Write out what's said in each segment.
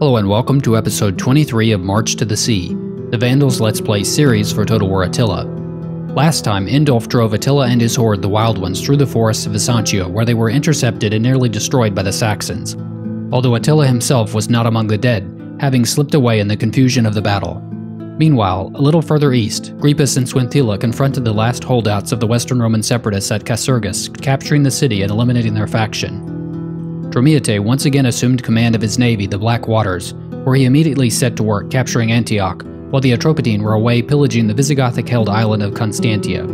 Hello and welcome to episode 23 of March to the Sea, the Vandals Let's Play series for Total War Attila. Last time, Indulf drove Attila and his horde, the Wild Ones, through the forests of Byzantia, where they were intercepted and nearly destroyed by the Saxons, although Attila himself was not among the dead, having slipped away in the confusion of the battle. Meanwhile, a little further east, Gripus and Swinthila confronted the last holdouts of the Western Roman separatists at Casurgis, capturing the city and eliminating their faction. Dromiete once again assumed command of his navy, the Black Waters, where he immediately set to work capturing Antioch, while the Atropatene were away pillaging the Visigothic-held island of Constantia.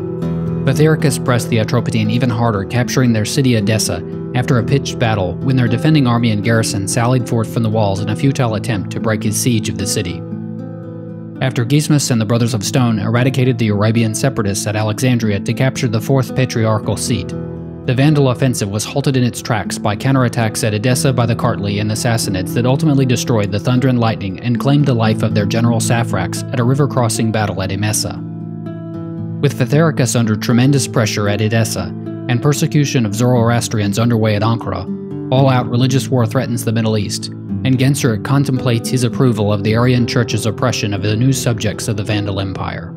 Vithericus pressed the Atropatene even harder, capturing their city Edessa after a pitched battle when their defending army and garrison sallied forth from the walls in a futile attempt to break his siege of the city. After Gismus and the Brothers of Stone eradicated the Arabian separatists at Alexandria to capture the fourth patriarchal seat, the Vandal offensive was halted in its tracks by counterattacks at Edessa by the Kartli and the Sassanids that ultimately destroyed the Thunder and Lightning and claimed the life of their general Saphrax at a river-crossing battle at Emesa. With Vithericus under tremendous pressure at Edessa and persecution of Zoroastrians underway at Ankara, all-out religious war threatens the Middle East, and Genseric contemplates his approval of the Arian Church's oppression of the new subjects of the Vandal Empire.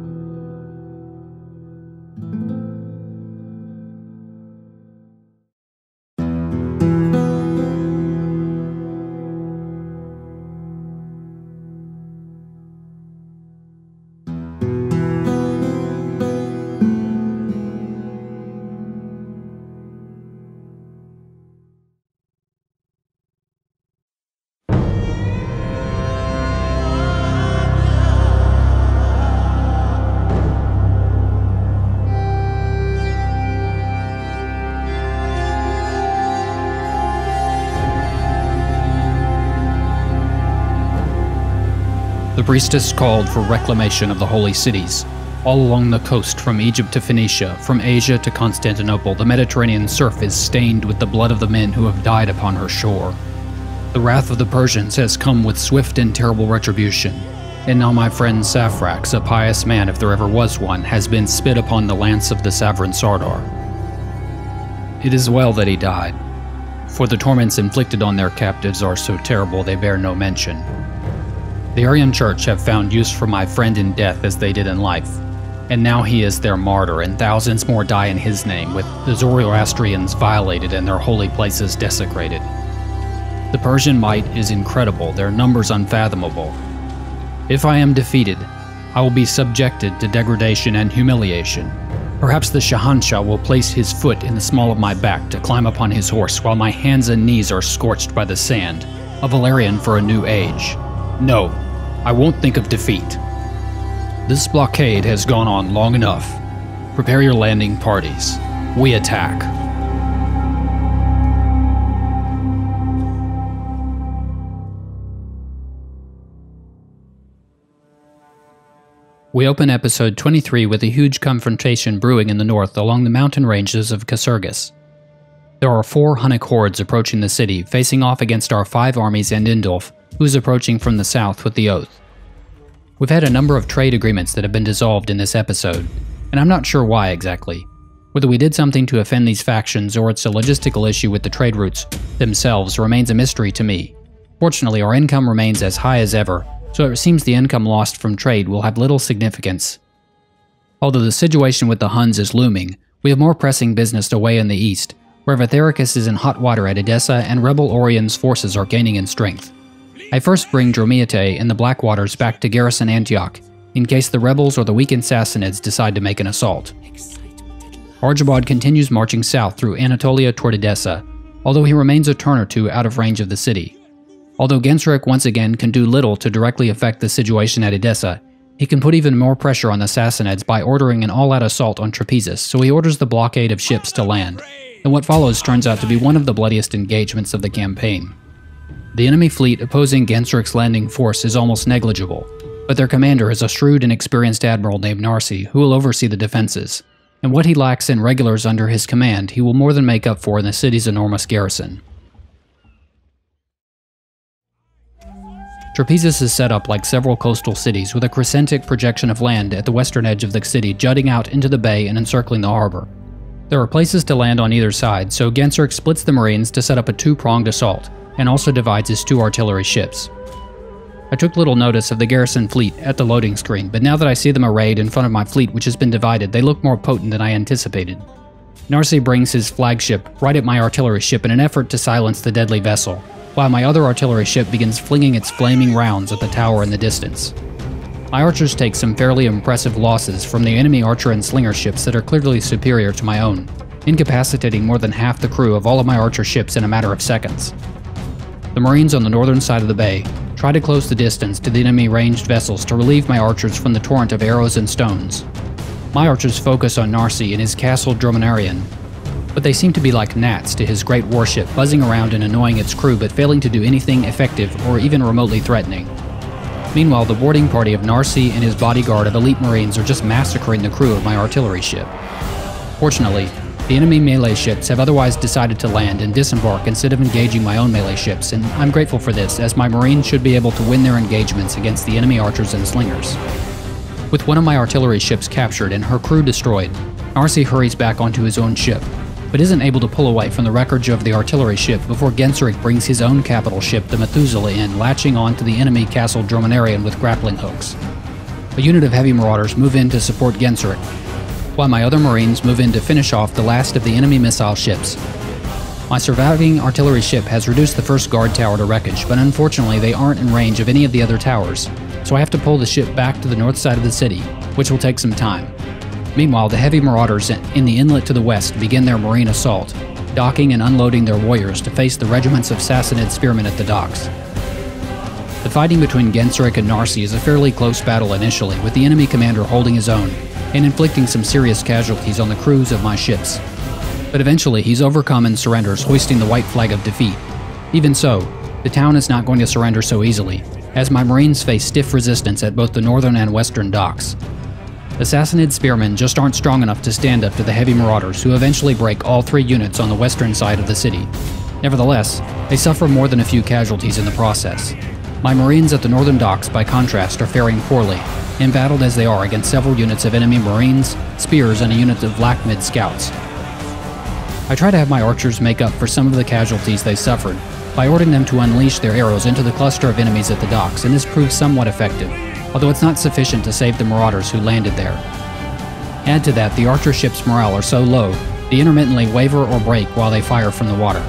The priestess called for reclamation of the holy cities. All along the coast, from Egypt to Phoenicia, from Asia to Constantinople, the Mediterranean surf is stained with the blood of the men who have died upon her shore. The wrath of the Persians has come with swift and terrible retribution, and now my friend Saphrax, a pious man if there ever was one, has been spit upon the lance of the sovereign Sardar. It is well that he died, for the torments inflicted on their captives are so terrible they bear no mention. The Arian Church have found use for my friend in death as they did in life, and now he is their martyr, and thousands more die in his name, with the Zoroastrians violated and their holy places desecrated. The Persian might is incredible, their numbers unfathomable. If I am defeated, I will be subjected to degradation and humiliation. Perhaps the Shahanshah will place his foot in the small of my back to climb upon his horse while my hands and knees are scorched by the sand, a Valerian for a new age. No, I won't think of defeat. This blockade has gone on long enough. Prepare your landing parties. We attack. We open episode 23 with a huge confrontation brewing in the north along the mountain ranges of Casurgis. There are 4 Hunnic hordes approaching the city, facing off against our 5 armies and Indulf, who is approaching from the south with the Oath. We've had a number of trade agreements that have been dissolved in this episode, and I'm not sure why exactly. Whether we did something to offend these factions or it's a logistical issue with the trade routes themselves remains a mystery to me. Fortunately, our income remains as high as ever, so it seems the income lost from trade will have little significance. Although the situation with the Huns is looming, we have more pressing business away in the east, where Vithericus is in hot water at Edessa and rebel Orion's forces are gaining in strength. I first bring Dromiete and the Black Waters back to garrison Antioch, in case the rebels or the weakened Sassanids decide to make an assault. Argebaud continues marching south through Anatolia toward Edessa, although he remains a turn or two out of range of the city. Although Genseric once again can do little to directly affect the situation at Edessa, he can put even more pressure on the Sassanids by ordering an all-out assault on Trebizond, so he orders the blockade of ships to land, and what follows turns out to be one of the bloodiest engagements of the campaign. The enemy fleet opposing Genseric's landing force is almost negligible, but their commander is a shrewd and experienced admiral named Narsi who will oversee the defenses, and what he lacks in regulars under his command he will more than make up for in the city's enormous garrison. Trebizond is set up like several coastal cities with a crescentic projection of land at the western edge of the city jutting out into the bay and encircling the harbor. There are places to land on either side, so Genseric splits the Marines to set up a two-pronged assault, and also divides his 2 artillery ships. I took little notice of the garrison fleet at the loading screen, but now that I see them arrayed in front of my fleet which has been divided, they look more potent than I anticipated. Narsi brings his flagship right at my artillery ship in an effort to silence the deadly vessel, while my other artillery ship begins flinging its flaming rounds at the tower in the distance. My archers take some fairly impressive losses from the enemy archer and slinger ships that are clearly superior to my own, incapacitating more than half the crew of all of my archer ships in a matter of seconds. The Marines on the northern side of the bay try to close the distance to the enemy ranged vessels to relieve my archers from the torrent of arrows and stones. My archers focus on Narsi and his castle Dromenarian, but they seem to be like gnats to his great warship, buzzing around and annoying its crew but failing to do anything effective or even remotely threatening. Meanwhile, the boarding party of Narsi and his bodyguard of elite Marines are just massacring the crew of my artillery ship. Fortunately, the enemy melee ships have otherwise decided to land and disembark instead of engaging my own melee ships, and I'm grateful for this, as my Marines should be able to win their engagements against the enemy archers and slingers. With one of my artillery ships captured and her crew destroyed, Narsi hurries back onto his own ship, but isn't able to pull away from the wreckage of the artillery ship before Genseric brings his own capital ship, the Methuselah, in, latching on to the enemy castle Dromenarian with grappling hooks. A unit of heavy marauders move in to support Genseric, while my other Marines move in to finish off the last of the enemy missile ships. My surviving artillery ship has reduced the first guard tower to wreckage, but unfortunately they aren't in range of any of the other towers, so I have to pull the ship back to the north side of the city, which will take some time. Meanwhile, the heavy marauders in the inlet to the west begin their marine assault, docking and unloading their warriors to face the regiments of Sassanid spearmen at the docks. The fighting between Genseric and Narsi is a fairly close battle initially, with the enemy commander holding his own and inflicting some serious casualties on the crews of my ships. But eventually he's overcome and surrenders, hoisting the white flag of defeat. Even so, the town is not going to surrender so easily, as my Marines face stiff resistance at both the northern and western docks. The Sassanid spearmen just aren't strong enough to stand up to the heavy marauders, who eventually break all three units on the western side of the city. Nevertheless, they suffer more than a few casualties in the process. My Marines at the northern docks, by contrast, are faring poorly, embattled as they are against several units of enemy Marines, spears, and a unit of Blackmid scouts. I try to have my archers make up for some of the casualties they suffered by ordering them to unleash their arrows into the cluster of enemies at the docks, and this proves somewhat effective, although it's not sufficient to save the marauders who landed there. Add to that, the archer ship's morale are so low, they intermittently waver or break while they fire from the water.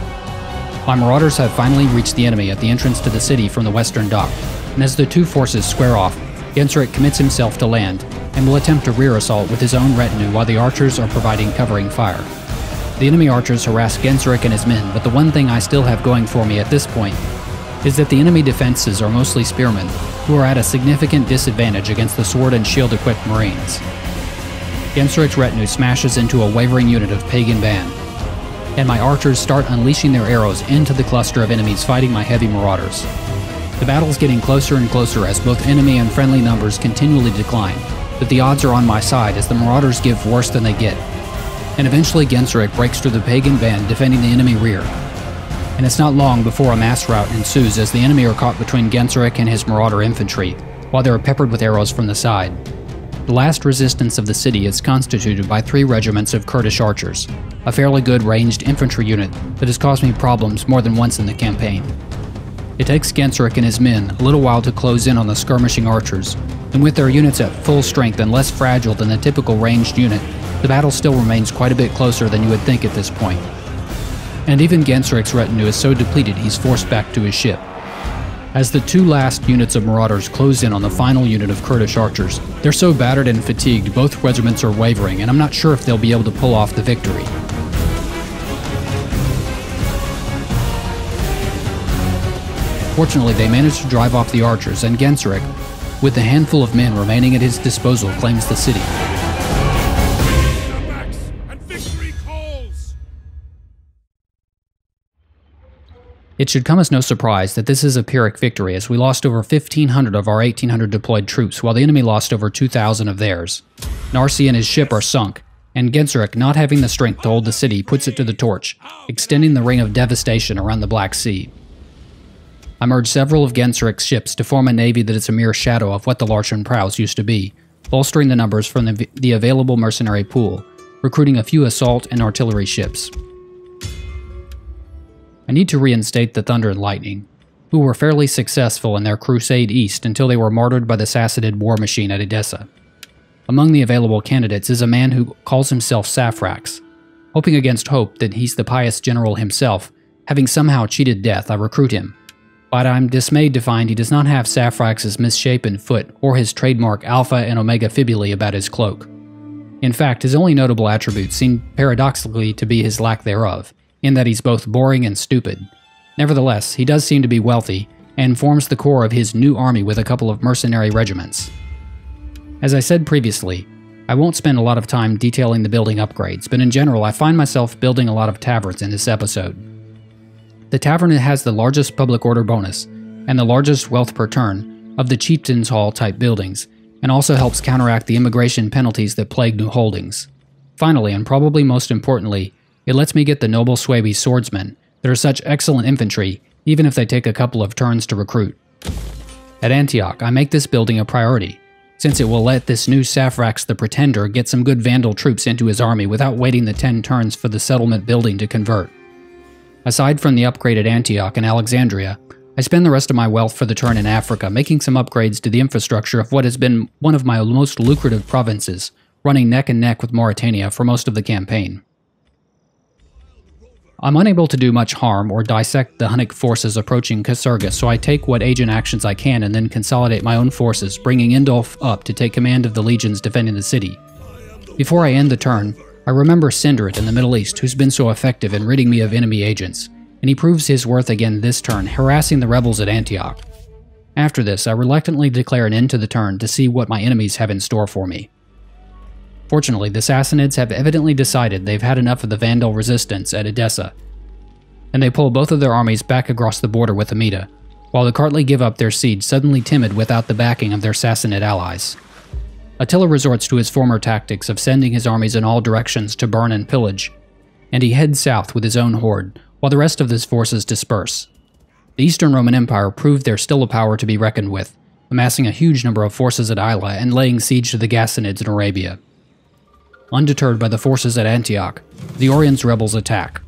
My marauders have finally reached the enemy at the entrance to the city from the western dock, and as the two forces square off, Genseric commits himself to land, and will attempt a rear assault with his own retinue while the archers are providing covering fire. The enemy archers harass Genseric and his men, but the one thing I still have going for me at this point is that the enemy defenses are mostly spearmen, who are at a significant disadvantage against the sword and shield-equipped Marines. Genseric's retinue smashes into a wavering unit of pagan band, and my archers start unleashing their arrows into the cluster of enemies fighting my heavy marauders. The battle's getting closer and closer as both enemy and friendly numbers continually decline, but the odds are on my side as the marauders give worse than they get. And eventually Genseric breaks through the pagan band defending the enemy rear. And it's not long before a mass rout ensues as the enemy are caught between Genseric and his marauder infantry, while they are peppered with arrows from the side. The last resistance of the city is constituted by 3 regiments of Kurdish archers, a fairly good ranged infantry unit that has caused me problems more than once in the campaign. It takes Genseric and his men a little while to close in on the skirmishing archers, and with their units at full strength and less fragile than the typical ranged unit, the battle still remains quite a bit closer than you would think at this point. And even Genseric's retinue is so depleted he's forced back to his ship. As the 2 last units of marauders close in on the final unit of Kurdish archers, they're so battered and fatigued both regiments are wavering, and I'm not sure if they'll be able to pull off the victory. Fortunately, they manage to drive off the archers, and Genseric, with the handful of men remaining at his disposal, claims the city. It should come as no surprise that this is a Pyrrhic victory, as we lost over 1,500 of our 1,800 deployed troops, while the enemy lost over 2,000 of theirs. Narsi and his ship are sunk, and Genseric, not having the strength to hold the city, puts it to the torch, extending the ring of devastation around the Black Sea. I merged several of Genseric's ships to form a navy that is a mere shadow of what the Larchen Praus used to be, bolstering the numbers from the available mercenary pool, recruiting a few assault and artillery ships. I need to reinstate the Thunder and Lightning. who were fairly successful in their crusade east until they were martyred by the Sassanid war machine at Edessa. Among the available candidates is a man who calls himself Saphrax. Hoping against hope that he's the pious general himself, having somehow cheated death, I recruit him. But I'm dismayed to find he does not have Saphrax's misshapen foot or his trademark alpha and omega fibulae about his cloak. In fact, his only notable attributes seem paradoxically to be his lack thereof, in that he's both boring and stupid. Nevertheless, he does seem to be wealthy, and forms the core of his new army with a couple of mercenary regiments. As I said previously, I won't spend a lot of time detailing the building upgrades, but in general I find myself building a lot of taverns in this episode. The tavern has the largest public order bonus, and the largest wealth per turn, of the Chieftain's Hall type buildings, and also helps counteract the immigration penalties that plague new holdings. Finally, and probably most importantly, it lets me get the noble Suebi swordsmen that are such excellent infantry, even if they take a couple of turns to recruit. At Antioch, I make this building a priority, since it will let this new Saphrax the Pretender get some good Vandal troops into his army without waiting the 10 turns for the settlement building to convert. Aside from the upgrade at Antioch and Alexandria, I spend the rest of my wealth for the turn in Africa making some upgrades to the infrastructure of what has been one of my most lucrative provinces, running neck and neck with Mauritania for most of the campaign. I'm unable to do much harm or dissect the Hunnic forces approaching Casurgis, so I take what agent actions I can and then consolidate my own forces, bringing Indulf up to take command of the legions defending the city. Before I end the turn, I remember Sindarit in the Middle East, who's been so effective in ridding me of enemy agents, and he proves his worth again this turn, harassing the rebels at Antioch. After this, I reluctantly declare an end to the turn to see what my enemies have in store for me. Fortunately, the Sassanids have evidently decided they've had enough of the Vandal resistance at Edessa, and they pull both of their armies back across the border with Amida, while the Kartli give up their siege, suddenly timid without the backing of their Sassanid allies. Attila resorts to his former tactics of sending his armies in all directions to burn and pillage, and he heads south with his own horde, while the rest of his forces disperse. The Eastern Roman Empire proved they're still a power to be reckoned with, amassing a huge number of forces at Aelia and laying siege to the Sassanids in Arabia. Undeterred by the forces at Antioch, the Oriens rebels attack,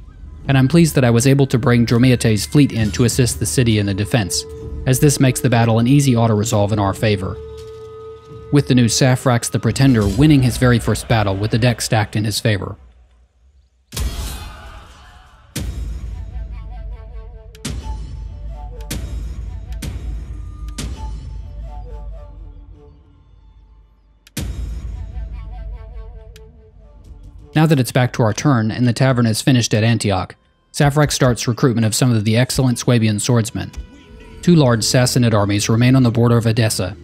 and I'm pleased that I was able to bring Dromiate's fleet in to assist the city in the defense, as this makes the battle an easy auto-resolve in our favor. With the new Saphrax the Pretender winning his very first battle with the deck stacked in his favor. Now that it's back to our turn and the tavern is finished at Antioch, Saphrax starts recruitment of some of the excellent Suebian swordsmen. 2 large Sassanid armies remain on the border of Edessa,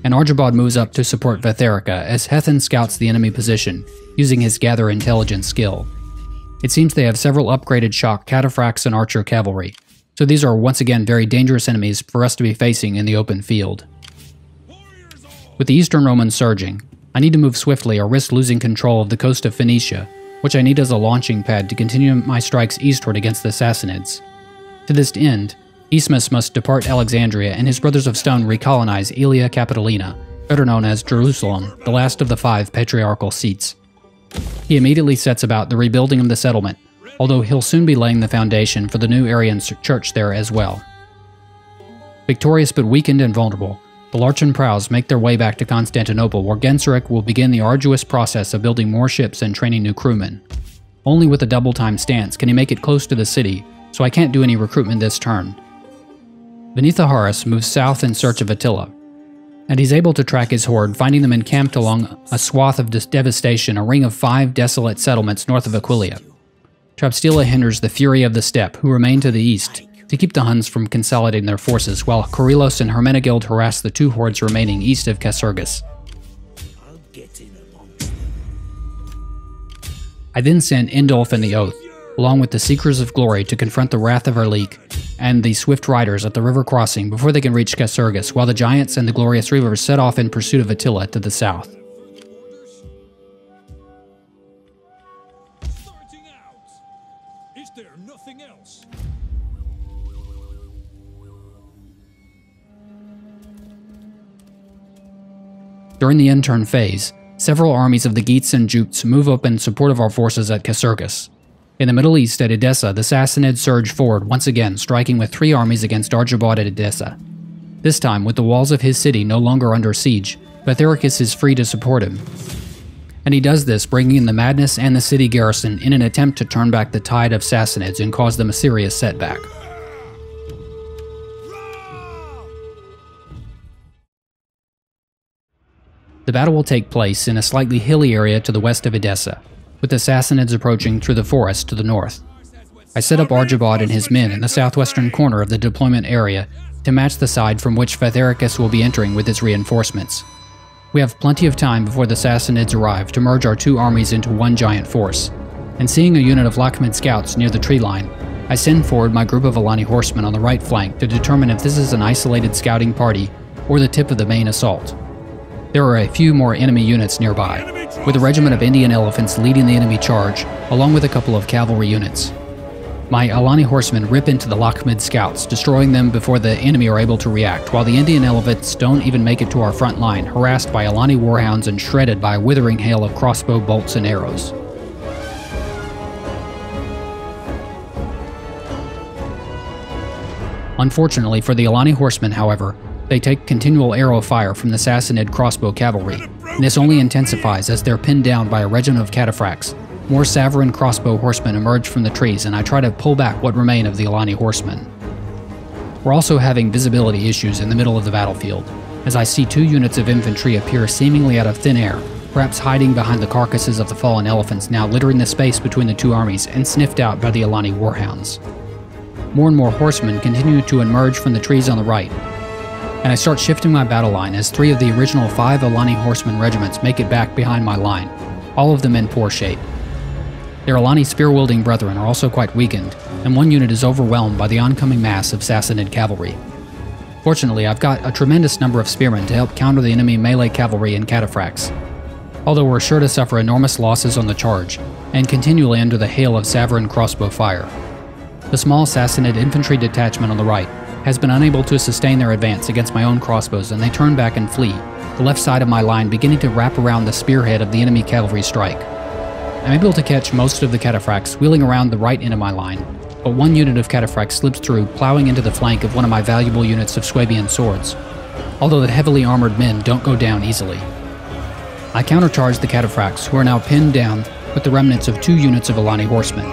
and Argebaud moves up to support Vithericus as Hethan scouts the enemy position, using his gather intelligence skill. It seems they have several upgraded shock cataphracts and archer cavalry, so these are once again very dangerous enemies for us to be facing in the open field. With the Eastern Romans surging, I need to move swiftly or risk losing control of the coast of Phoenicia, which I need as a launching pad to continue my strikes eastward against the Sassanids. To this end, Ismus must depart Alexandria and his brothers of stone recolonize Aelia Capitolina, better known as Jerusalem, the last of the 5 patriarchal seats. He immediately sets about the rebuilding of the settlement, although he'll soon be laying the foundation for the new Arian church there as well. Victorious but weakened and vulnerable, the Larchan prows make their way back to Constantinople, where Genseric will begin the arduous process of building more ships and training new crewmen. Only with a double-time stance can he make it close to the city, so I can't do any recruitment this turn. Vithericus moves south in search of Attila, and he's able to track his horde, finding them encamped along a swath of devastation, a ring of 5 desolate settlements north of Aquileia. Trebizond hinders the fury of the steppe, who remain to the east, to keep the Huns from consolidating their forces, while Coryllos and Hermenegild harass the 2 hordes remaining east of Casurgis. I then send Indulf and the Oath, along with the Seekers of Glory, to confront the wrath of Erlik and the Swift Riders at the river crossing before they can reach Casurgis, while the Giants and the Glorious Reavers set off in pursuit of Attila to the south. Is there nothing else? During the end-turn phase, several armies of the Geats and Jutes move up in support of our forces at Casurgis. In the Middle East at Edessa, the Sassanids surge forward once again, striking with 3 armies against Argebaud at Edessa. This time, with the walls of his city no longer under siege, Vithericus is free to support him. And he does this, bringing in the madness and the city garrison in an attempt to turn back the tide of Sassanids and cause them a serious setback. The battle will take place in a slightly hilly area to the west of Edessa, with the Sassanids approaching through the forest to the north. I set up Argebaud and his men in the southwestern corner of the deployment area to match the side from which Vithericus will be entering with his reinforcements. We have plenty of time before the Sassanids arrive to merge our 2 armies into one giant force, and seeing a unit of Lakhmid scouts near the tree line, I send forward my group of Alani horsemen on the right flank to determine if this is an isolated scouting party or the tip of the main assault. There are a few more enemy units nearby, with a regiment of Indian elephants leading the enemy charge, along with a couple of cavalry units. My Alani horsemen rip into the Lakhmid scouts, destroying them before the enemy are able to react, while the Indian elephants don't even make it to our front line, harassed by Alani warhounds and shredded by a withering hail of crossbow bolts and arrows. Unfortunately for the Alani horsemen, however, they take continual arrow fire from the Sassanid crossbow cavalry, and this only intensifies as they're pinned down by a regiment of cataphracts. More Saphrax crossbow horsemen emerge from the trees, and I try to pull back what remain of the Alani horsemen. We're also having visibility issues in the middle of the battlefield, as I see 2 units of infantry appear seemingly out of thin air, perhaps hiding behind the carcasses of the fallen elephants now littering the space between the 2 armies and sniffed out by the Alani warhounds. More and more horsemen continue to emerge from the trees on the right, and I start shifting my battle line as 3 of the original 5 Alani horseman regiments make it back behind my line, all of them in poor shape. Their Alani spear-wielding brethren are also quite weakened, and 1 unit is overwhelmed by the oncoming mass of Sassanid cavalry. Fortunately, I've got a tremendous number of spearmen to help counter the enemy melee cavalry and cataphracts, although we're sure to suffer enormous losses on the charge, and continually under the hail of Saphrax crossbow fire. The small Sassanid infantry detachment on the right has been unable to sustain their advance against my own crossbows, and they turn back and flee, the left side of my line beginning to wrap around the spearhead of the enemy cavalry strike. I'm able to catch most of the cataphracts wheeling around the right end of my line, but 1 unit of cataphracts slips through, plowing into the flank of one of my valuable units of Swabian swords, although the heavily armored men don't go down easily. I countercharge the cataphracts, who are now pinned down with the remnants of 2 units of Alani horsemen.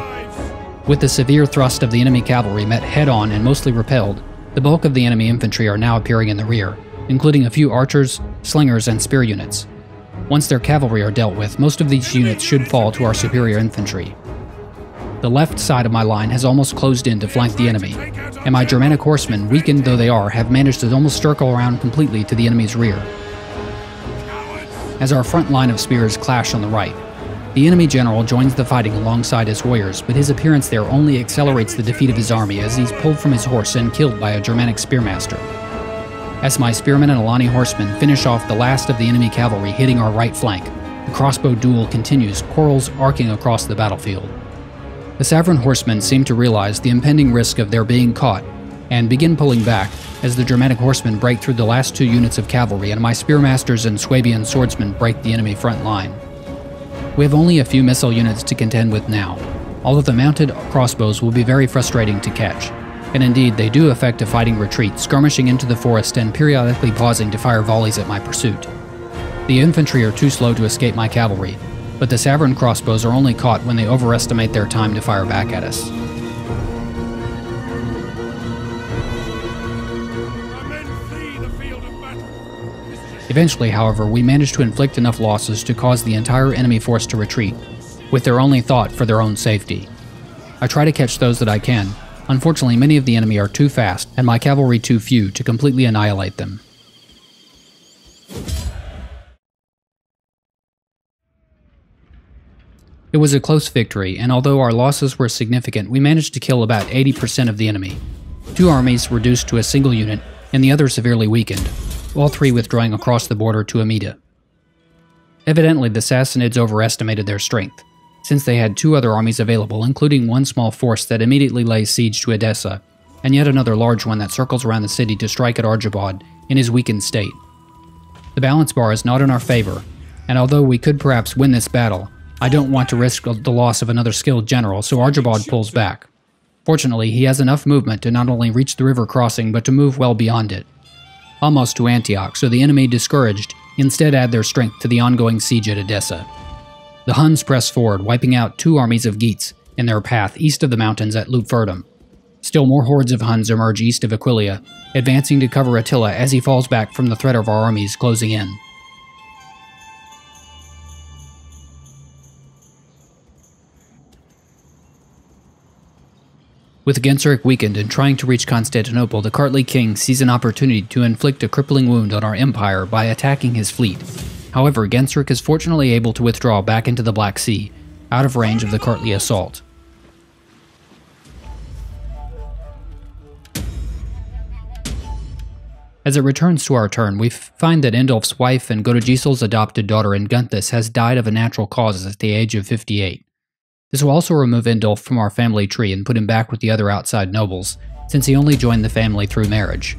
With the severe thrust of the enemy cavalry met head-on and mostly repelled, the bulk of the enemy infantry are now appearing in the rear, including a few archers, slingers, and spear units. Once their cavalry are dealt with, most of these units should fall to our superior infantry. The left side of my line has almost closed in to flank the enemy, and my Germanic horsemen, weakened though they are, have managed to almost circle around completely to the enemy's rear. As our front line of spears clash on the right, the enemy general joins the fighting alongside his warriors, but his appearance there only accelerates the defeat of his army as he's pulled from his horse and killed by a Germanic spearmaster. As my spearmen and Alani horsemen finish off the last of the enemy cavalry hitting our right flank, the crossbow duel continues, quarrels arcing across the battlefield. The Saphrax horsemen seem to realize the impending risk of their being caught, and begin pulling back as the Germanic horsemen break through the last 2 units of cavalry and my spearmasters and Swabian swordsmen break the enemy front line. We have only a few missile units to contend with now, although the mounted crossbows will be very frustrating to catch, and indeed they do effect a fighting retreat, skirmishing into the forest and periodically pausing to fire volleys at my pursuit. The infantry are too slow to escape my cavalry, but the Saphrax crossbows are only caught when they overestimate their time to fire back at us. Eventually, however, we manage to inflict enough losses to cause the entire enemy force to retreat, with their only thought for their own safety. I try to catch those that I can. Unfortunately, many of the enemy are too fast, and my cavalry too few to completely annihilate them. It was a close victory, and although our losses were significant, we managed to kill about 80% of the enemy. 2 armies reduced to a single unit, and the other severely weakened, all 3 withdrawing across the border to Amida. Evidently, the Sassanids overestimated their strength, since they had 2 other armies available, including 1 small force that immediately lays siege to Edessa, and yet another large one that circles around the city to strike at Argebaud in his weakened state. The balance bar is not in our favor, and although we could perhaps win this battle, I don't want to risk the loss of another skilled general, so Argebaud pulls back. Fortunately, he has enough movement to not only reach the river crossing, but to move well beyond it. Almost to Antioch, so the enemy, discouraged, instead add their strength to the ongoing siege at Edessa. The Huns press forward, wiping out 2 armies of Geats in their path east of the mountains at Lutferdum. Still more hordes of Huns emerge east of Aquileia, advancing to cover Attila as he falls back from the threat of our armies closing in. With Genseric weakened and trying to reach Constantinople, the Kartli king sees an opportunity to inflict a crippling wound on our empire by attacking his fleet. However, Genseric is fortunately able to withdraw back into the Black Sea, out of range of the Kartli assault. As it returns to our turn, we find that Indulf's wife and Godegisel's adopted daughter Ingunthis has died of a natural causes at the age of 58. This will also remove Indulf from our family tree and put him back with the other outside nobles, since he only joined the family through marriage.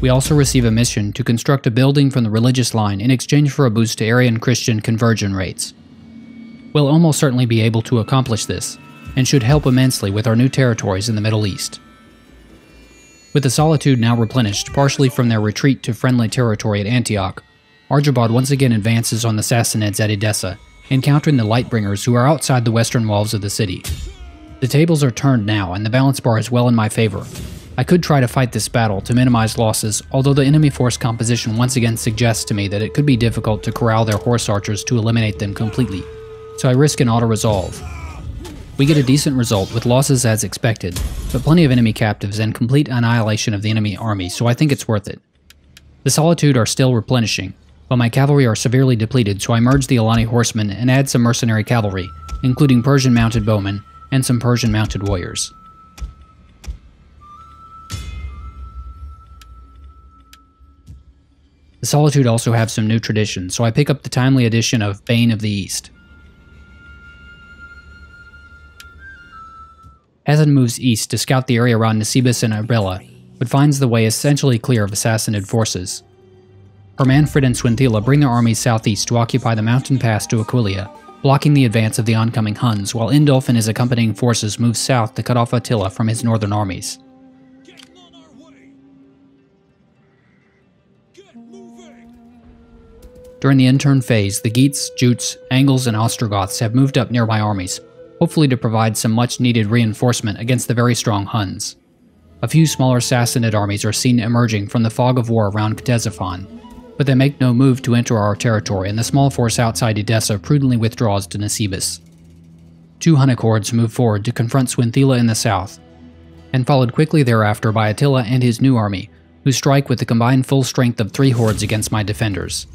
We also receive a mission to construct a building from the religious line in exchange for a boost to Arian Christian conversion rates. We'll almost certainly be able to accomplish this, and should help immensely with our new territories in the Middle East. With the Solitude now replenished, partially from their retreat to friendly territory at Antioch, Argebaud once again advances on the Sassanids at Edessa, encountering the Lightbringers who are outside the western walls of the city. The tables are turned now, and the balance bar is well in my favor. I could try to fight this battle to minimize losses, although the enemy force composition once again suggests to me that it could be difficult to corral their horse archers to eliminate them completely, so I risk an auto-resolve. We get a decent result with losses as expected, but plenty of enemy captives and complete annihilation of the enemy army, so I think it's worth it. The Solitude are still replenishing, but my cavalry are severely depleted, so I merge the Alani horsemen and add some mercenary cavalry, including Persian mounted bowmen and some Persian mounted warriors. The Solitude also have some new traditions, so I pick up the timely edition of Bane of the East. Ethan moves east to scout the area around Nisibis and Arbela, but finds the way essentially clear of Sassanid forces. Hermanfrid and Swinthila bring their armies southeast to occupy the mountain pass to Aquileia, blocking the advance of the oncoming Huns, while Indulf and his accompanying forces move south to cut off Attila from his northern armies. Getting on our way. Get moving. During the intern phase, the Geats, Jutes, Angles, and Ostrogoths have moved up near my armies, hopefully to provide some much-needed reinforcement against the very strong Huns. A few smaller Sassanid armies are seen emerging from the fog of war around Ctesiphon, but they make no move to enter our territory, and the small force outside Edessa prudently withdraws to Nisibis. 2 Hunnic hordes move forward to confront Swinthila in the south, and followed quickly thereafter by Attila and his new army, who strike with the combined full strength of 3 hordes against my defenders.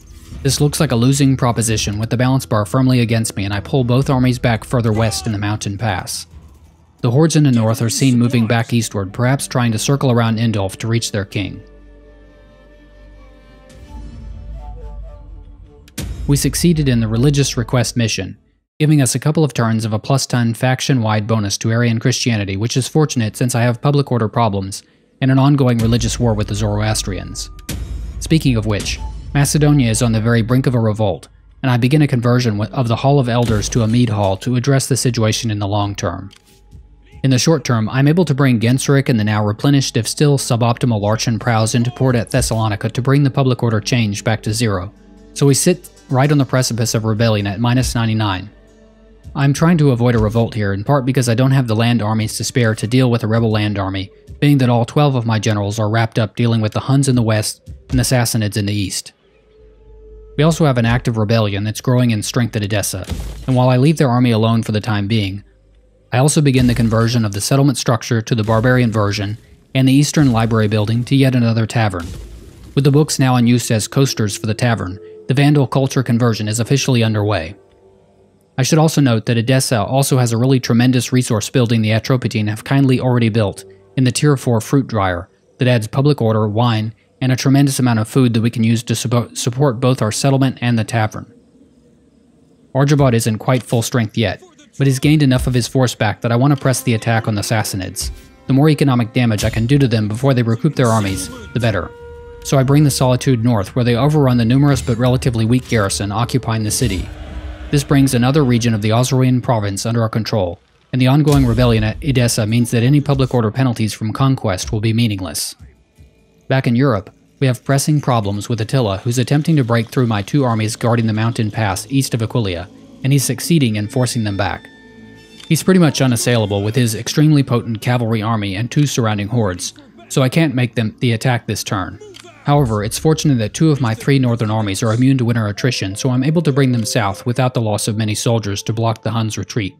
This looks like a losing proposition with the balance bar firmly against me, and I pull both armies back further west in the mountain pass. The hordes in the north are seen moving back eastward, perhaps trying to circle around Indulf to reach their king. We succeeded in the religious request mission, giving us a couple of turns of a +10 faction-wide bonus to Arian Christianity, which is fortunate since I have public order problems and an ongoing religious war with the Zoroastrians. Speaking of which, Macedonia is on the very brink of a revolt, and I begin a conversion of the Hall of Elders to a mead hall to address the situation in the long term. In the short term, I'm able to bring Genseric and the now replenished if still suboptimal Larchan prows into port at Thessalonica to bring the public order change back to 0, so we sit right on the precipice of rebellion at -99. I'm trying to avoid a revolt here, in part because I don't have the land armies to spare to deal with a rebel land army, being that all 12 of my generals are wrapped up dealing with the Huns in the west and the Sassanids in the east. We also have an active rebellion that's growing in strength at Edessa, and while I leave their army alone for the time being, I also begin the conversion of the settlement structure to the barbarian version and the eastern library building to yet another tavern. With the books now in use as coasters for the tavern, the Vandal culture conversion is officially underway. I should also note that Edessa also has a really tremendous resource building the Atropatene have kindly already built in the Tier 4 fruit dryer that adds public order, wine, and a tremendous amount of food that we can use to support both our settlement and the tavern. Argebaud isn't quite full strength yet, but he's gained enough of his force back that I want to press the attack on the Sassanids. The more economic damage I can do to them before they recoup their armies, the better. So I bring the Solitude north, where they overrun the numerous but relatively weak garrison occupying the city. This brings another region of the Osroene province under our control, and the ongoing rebellion at Edessa means that any public order penalties from conquest will be meaningless. Back in Europe, we have pressing problems with Attila, who's attempting to break through my 2 armies guarding the mountain pass east of Aquileia, and he's succeeding in forcing them back. He's pretty much unassailable with his extremely potent cavalry army and 2 surrounding hordes, so I can't make them the attack this turn. However, it's fortunate that 2 of my 3 northern armies are immune to winter attrition, so I'm able to bring them south without the loss of many soldiers to block the Huns' retreat.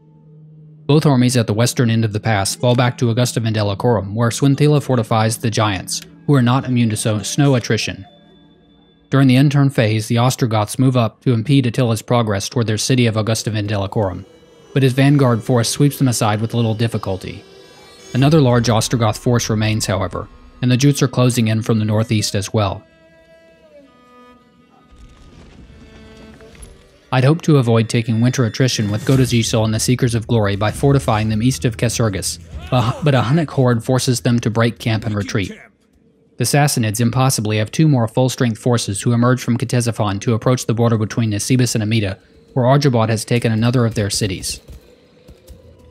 Both armies at the western end of the pass fall back to Augusta Vendelicorum, where Swinthila fortifies the Giants, who are not immune to snow attrition. During the end-turn phase, the Ostrogoths move up to impede Attila's progress toward their city of Augusta Vendelicorum, but his vanguard force sweeps them aside with little difficulty. Another large Ostrogoth force remains, however, and the Jutes are closing in from the northeast as well. I'd hoped to avoid taking winter attrition with Godegisel and the Seekers of Glory by fortifying them east of Casurgis, but a Hunnic horde forces them to break camp and retreat. The Sassanids impossibly have 2 more full-strength forces who emerge from Ctesiphon to approach the border between Nisibis and Amida, where Argebaud has taken another of their cities.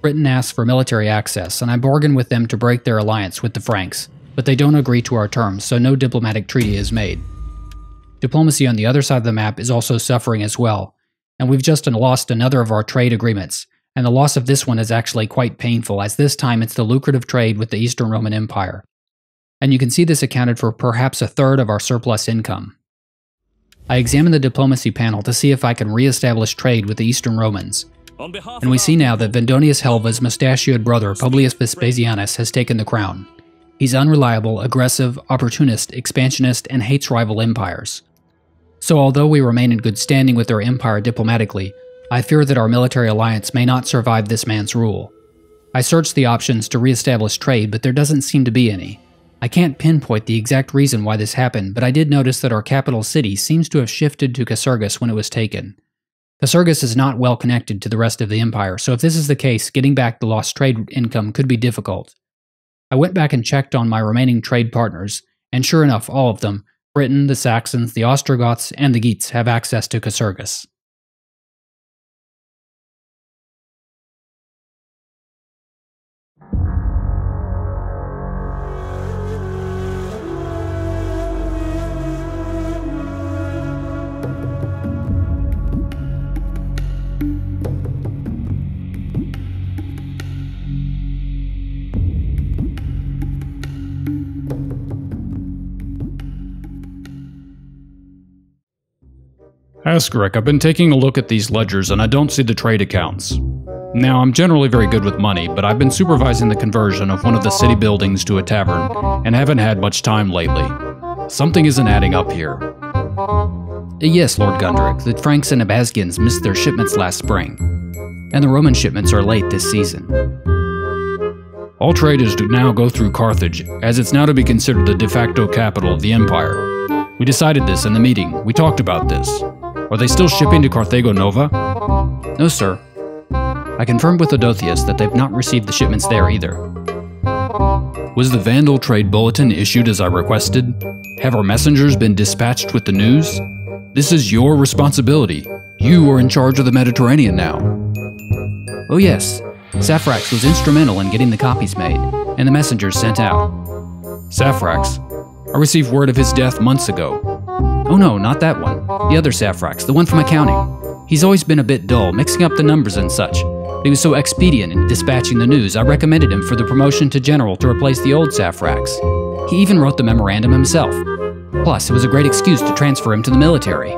Britain asks for military access, and I bargain with them to break their alliance with the Franks, but they don't agree to our terms, so no diplomatic treaty is made. Diplomacy on the other side of the map is also suffering as well, and we've just lost another of our trade agreements, and the loss of this one is actually quite painful, as this time it's the lucrative trade with the Eastern Roman Empire. And you can see this accounted for perhaps 1/3 of our surplus income. I examined the diplomacy panel to see if I can re-establish trade with the Eastern Romans, and we see now that Vendonius Helva's mustachioed brother Publius Vespasianus has taken the crown. He's unreliable, aggressive, opportunist, expansionist, and hates rival empires. So although we remain in good standing with their empire diplomatically, I fear that our military alliance may not survive this man's rule. I searched the options to re-establish trade, but there doesn't seem to be any. I can't pinpoint the exact reason why this happened, but I did notice that our capital city seems to have shifted to Casurgis when it was taken. Casurgis is not well connected to the rest of the empire, so if this is the case, getting back the lost trade income could be difficult. I went back and checked on my remaining trade partners, and sure enough, all of them, Britain, the Saxons, the Ostrogoths, and the Geats, have access to Casurgis. Ascaric, I've been taking a look at these ledgers and I don't see the trade accounts. Now, I'm generally very good with money, but I've been supervising the conversion of one of the city buildings to a tavern, and haven't had much time lately. Something isn't adding up here. Yes, Lord Gunderic, the Franks and Abasgians missed their shipments last spring, and the Roman shipments are late this season. All trade is to now go through Carthage, as it's now to be considered the de facto capital of the empire. We decided this in the meeting. We talked about this. Are they still shipping to Carthago Nova? No, sir. I confirmed with Odothius that they've not received the shipments there either. Was the Vandal trade bulletin issued as I requested? Have our messengers been dispatched with the news? This is your responsibility. You are in charge of the Mediterranean now. Oh yes, Saphrax was instrumental in getting the copies made, and the messengers sent out. Saphrax? I received word of his death months ago. Oh no, not that one. The other Saphrax, the one from accounting. He's always been a bit dull, mixing up the numbers and such. But he was so expedient in dispatching the news, I recommended him for the promotion to general to replace the old Saphrax. He even wrote the memorandum himself. Plus, it was a great excuse to transfer him to the military.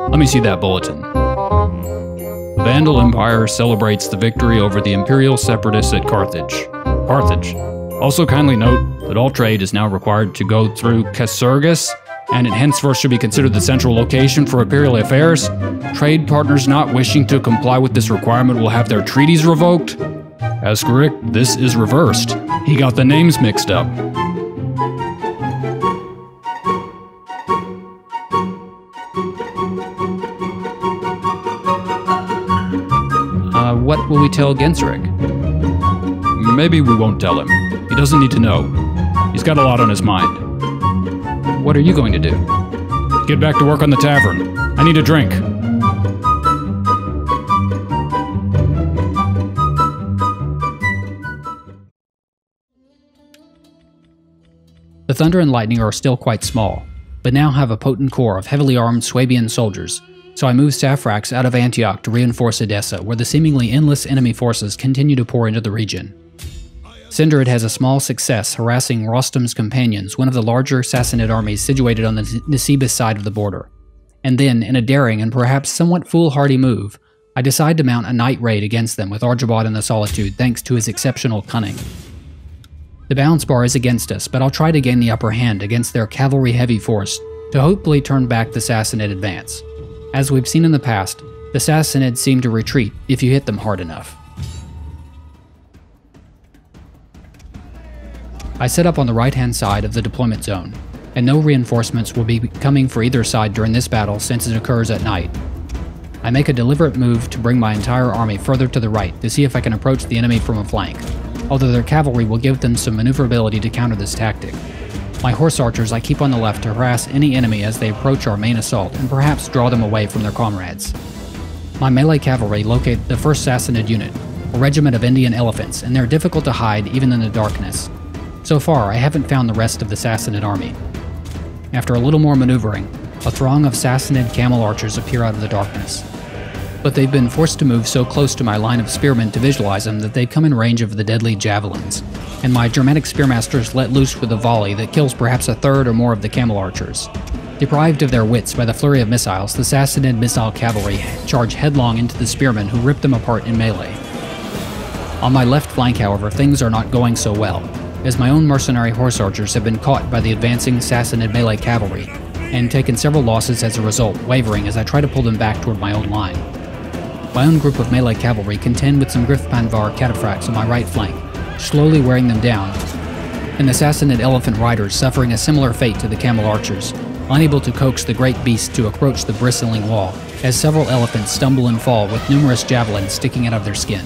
Let me see that bulletin. The Vandal Empire celebrates the victory over the Imperial Separatists at Carthage. Carthage. Also kindly note that all trade is now required to go through Casurgis, and it henceforth should be considered the central location for imperial affairs. Trade partners not wishing to comply with this requirement will have their treaties revoked. Ascaric, this is reversed. He got the names mixed up. What will we tell Genseric? Maybe we won't tell him. He doesn't need to know. He's got a lot on his mind. What are you going to do? Get back to work on the tavern. I need a drink. The Thunder and Lightning are still quite small, but now have a potent core of heavily armed Swabian soldiers, so I move Saphrax out of Antioch to reinforce Edessa, where the seemingly endless enemy forces continue to pour into the region. Sindarid has a small success harassing Rostam's companions, one of the larger Sassanid armies situated on the Nisibis side of the border. And then, in a daring and perhaps somewhat foolhardy move, I decide to mount a night raid against them with Argebaud in the Solitude thanks to his exceptional cunning. The balance bar is against us, but I'll try to gain the upper hand against their cavalry-heavy force to hopefully turn back the Sassanid advance. As we've seen in the past, the Sassanids seem to retreat if you hit them hard enough. I set up on the right-hand side of the deployment zone, and no reinforcements will be coming for either side during this battle since it occurs at night. I make a deliberate move to bring my entire army further to the right to see if I can approach the enemy from a flank, although their cavalry will give them some maneuverability to counter this tactic. My horse archers I keep on the left to harass any enemy as they approach our main assault and perhaps draw them away from their comrades. My melee cavalry locate the 1st Sassanid unit, a regiment of Indian elephants, and they're difficult to hide even in the darkness. So far, I haven't found the rest of the Sassanid army. After a little more maneuvering, a throng of Sassanid camel archers appear out of the darkness. But they've been forced to move so close to my line of spearmen to visualize them that they've come in range of the deadly javelins, and my Germanic spearmasters let loose with a volley that kills perhaps a third or more of the camel archers. Deprived of their wits by the flurry of missiles, the Sassanid missile cavalry charge headlong into the spearmen who rip them apart in melee. On my left flank, however, things are not going so well, as my own mercenary horse archers have been caught by the advancing Sassanid melee cavalry, and taken several losses as a result, wavering as I try to pull them back toward my own line. My own group of melee cavalry contend with some Griffpanvar cataphracts on my right flank, slowly wearing them down, and the Sassanid elephant riders suffering a similar fate to the camel archers, unable to coax the great beast to approach the bristling wall, as several elephants stumble and fall with numerous javelins sticking out of their skin.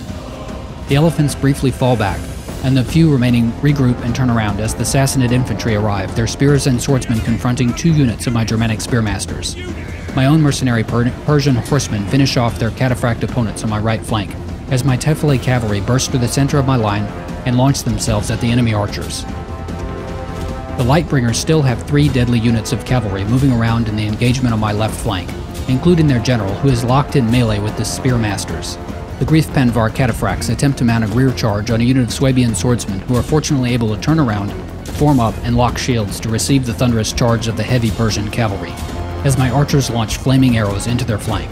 The elephants briefly fall back, and the few remaining regroup and turn around as the Sassanid infantry arrive, their spears and swordsmen confronting 2 units of my Germanic spearmasters. My own mercenary Persian horsemen finish off their cataphract opponents on my right flank, as my Tefeli cavalry burst through the center of my line and launch themselves at the enemy archers. The Lightbringers still have 3 deadly units of cavalry moving around in the engagement on my left flank, including their general, who is locked in melee with the spearmasters. The Griefpanvar cataphracts attempt to mount a rear charge on a unit of Swabian swordsmen who are fortunately able to turn around, form up, and lock shields to receive the thunderous charge of the heavy Persian cavalry, as my archers launch flaming arrows into their flank.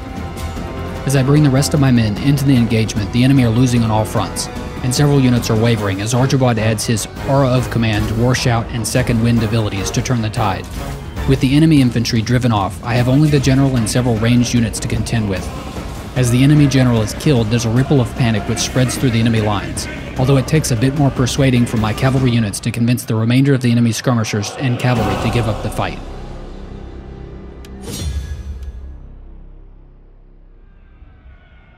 As I bring the rest of my men into the engagement, the enemy are losing on all fronts, and several units are wavering as Argebaud adds his Aura of Command, War Shout, and Second Wind abilities to turn the tide. With the enemy infantry driven off, I have only the general and several ranged units to contend with. As the enemy general is killed, there's a ripple of panic which spreads through the enemy lines, although it takes a bit more persuading from my cavalry units to convince the remainder of the enemy skirmishers and cavalry to give up the fight.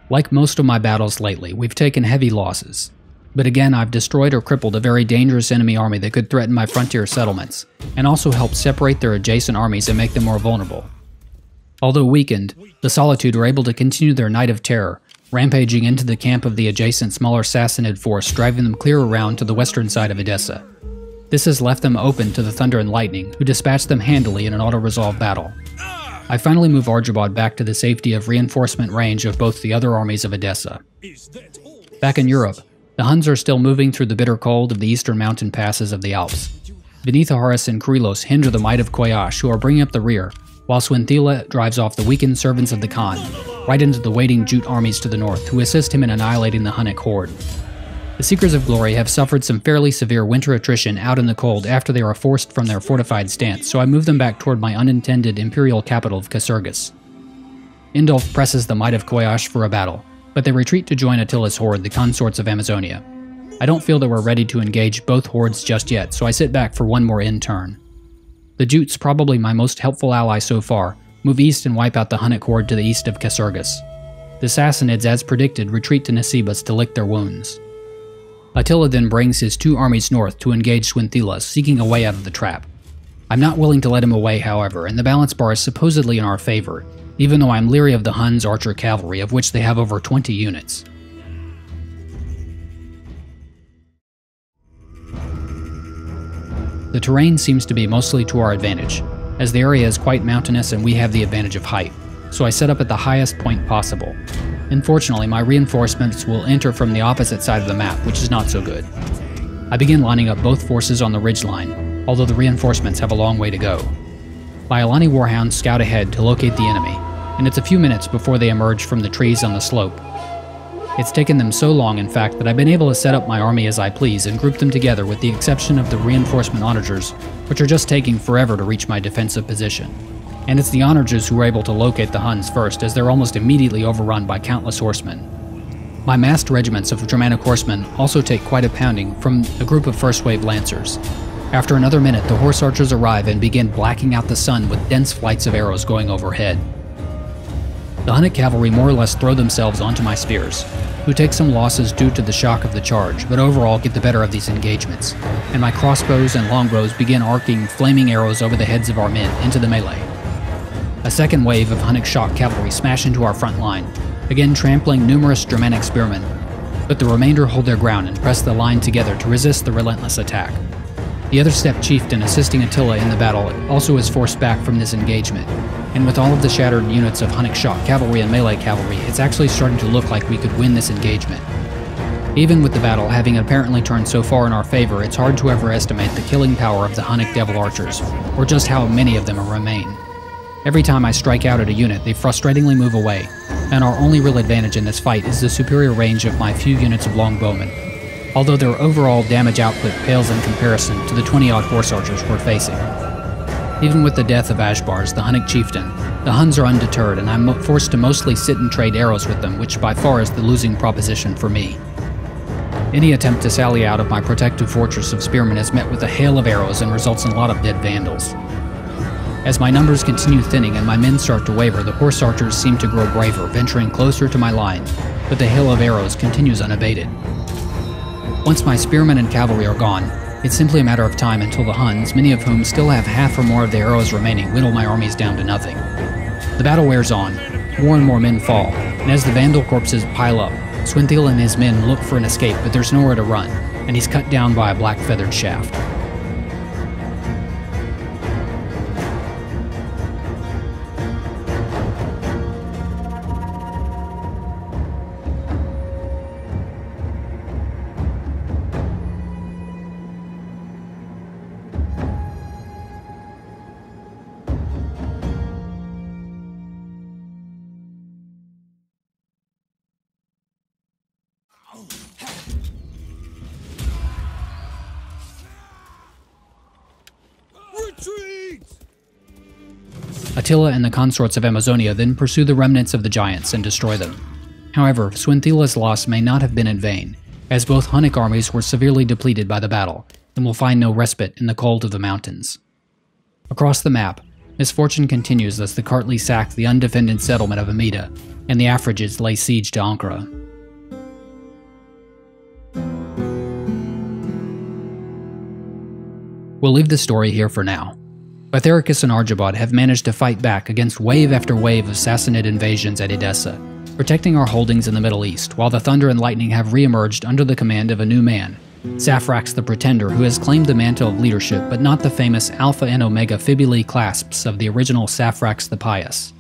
Like most of my battles lately, we've taken heavy losses. But again, I've destroyed or crippled a very dangerous enemy army that could threaten my frontier settlements, and also helped separate their adjacent armies and make them more vulnerable. Although weakened, the Solitude were able to continue their night of terror, rampaging into the camp of the adjacent smaller Sassanid force, driving them clear around to the western side of Edessa. This has left them open to the Thunder and Lightning, who dispatched them handily in an auto-resolve battle. I finally move Argebaud back to the safety of reinforcement range of both the other armies of Edessa. Back in Europe, the Huns are still moving through the bitter cold of the eastern mountain passes of the Alps. Vinitharis and Krylos hinder the might of Koyash, who are bringing up the rear, while Attila drives off the weakened servants of the Khan, right into the waiting Jute armies to the north, who assist him in annihilating the Hunnic horde. The Seekers of Glory have suffered some fairly severe winter attrition out in the cold after they are forced from their fortified stance, so I move them back toward my unintended imperial capital of Casurgis. Indulf presses the might of Koyash for a battle, but they retreat to join Attila's horde, the consorts of Amazonia. I don't feel that we're ready to engage both hordes just yet, so I sit back for one more end turn. The Jutes, probably my most helpful ally so far, move east and wipe out the Hunnic horde to the east of Casurgis. The Sassanids, as predicted, retreat to Nisibis to lick their wounds. Attila then brings his 2 armies north to engage Swinthila, seeking a way out of the trap. I'm not willing to let him away, however, and the balance bar is supposedly in our favor, even though I'm leery of the Huns' archer cavalry, of which they have over 20 units. The The terrain seems to be mostly to our advantage, as the area is quite mountainous and we have the advantage of height, so I set up at the highest point possible. Unfortunately, my reinforcements will enter from the opposite side of the map, which is not so good. I begin lining up both forces on the ridgeline, although the reinforcements have a long way to go. My Alani warhounds scout ahead to locate the enemy, and it's a few minutes before they emerge from the trees on the slope. It's taken them so long, in fact, that I've been able to set up my army as I please and group them together with the exception of the reinforcement onagers, which are just taking forever to reach my defensive position. And it's the onagers who are able to locate the Huns first, as they're almost immediately overrun by countless horsemen. My massed regiments of Germanic horsemen also take quite a pounding from a group of first-wave lancers. After another minute, the horse archers arrive and begin blacking out the sun with dense flights of arrows going overhead. The Hunnic cavalry more or less throw themselves onto my spears, who take some losses due to the shock of the charge, but overall get the better of these engagements, and my crossbows and longbows begin arcing flaming arrows over the heads of our men into the melee. A second wave of Hunnic shock cavalry smash into our front line, again trampling numerous Germanic spearmen, but the remainder hold their ground and press the line together to resist the relentless attack. The other steppe chieftain assisting Attila in the battle also is forced back from this engagement, and with all of the shattered units of Hunnic shock cavalry and melee cavalry, it's actually starting to look like we could win this engagement. Even with the battle having apparently turned so far in our favor, it's hard to overestimate the killing power of the Hunnic devil archers, or just how many of them remain. Every time I strike out at a unit, they frustratingly move away, and our only real advantage in this fight is the superior range of my few units of longbowmen, although their overall damage output pales in comparison to the 20-odd horse archers we're facing. Even with the death of Ashbars, the Hunnic chieftain, the Huns are undeterred, and I'm forced to mostly sit and trade arrows with them, which by far is the losing proposition for me. Any attempt to sally out of my protective fortress of spearmen is met with a hail of arrows and results in a lot of dead Vandals. As my numbers continue thinning and my men start to waver, the horse archers seem to grow braver, venturing closer to my line, but the hail of arrows continues unabated. Once my spearmen and cavalry are gone, it's simply a matter of time until the Huns, many of whom still have half or more of their arrows remaining, whittle my armies down to nothing. The battle wears on, more and more men fall, and as the Vandal corpses pile up, Swinthil and his men look for an escape, but there's nowhere to run, and he's cut down by a black feathered shaft. Retreat! Attila and the consorts of Amazonia then pursue the remnants of the giants and destroy them. However, Swinthila's loss may not have been in vain, as both Hunnic armies were severely depleted by the battle, and will find no respite in the cold of the mountains. Across the map, misfortune continues as the Kartli sack the undefended settlement of Amida, and the Afrigids lay siege to Ankara. We'll leave the story here for now. Vithericus and Argebaud have managed to fight back against wave after wave of Sassanid invasions at Edessa, protecting our holdings in the Middle East, while the Thunder and Lightning have re-emerged under the command of a new man, Saphrax the Pretender, who has claimed the mantle of leadership but not the famous Alpha and Omega Fibulae clasps of the original Saphrax the Pious.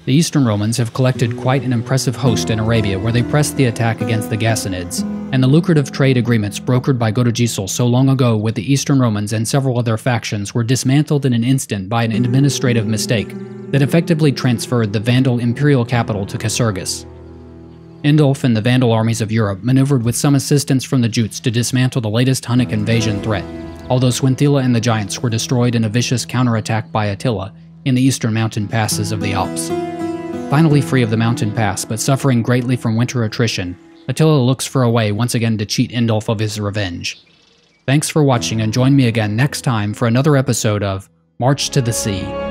The Eastern Romans have collected quite an impressive host in Arabia where they pressed the attack against the Sassanids, and the lucrative trade agreements brokered by Godegisel so long ago with the Eastern Romans and several other factions were dismantled in an instant by an administrative mistake that effectively transferred the Vandal imperial capital to Casurgis. Indulf and the Vandal armies of Europe maneuvered with some assistance from the Jutes to dismantle the latest Hunnic invasion threat, although Swinthila and the Giants were destroyed in a vicious counterattack by Attila in the eastern mountain passes of the Alps. Finally free of the mountain pass, but suffering greatly from winter attrition, Attila looks for a way once again to cheat Indulf of his revenge. Thanks for watching, and join me again next time for another episode of March to the Sea.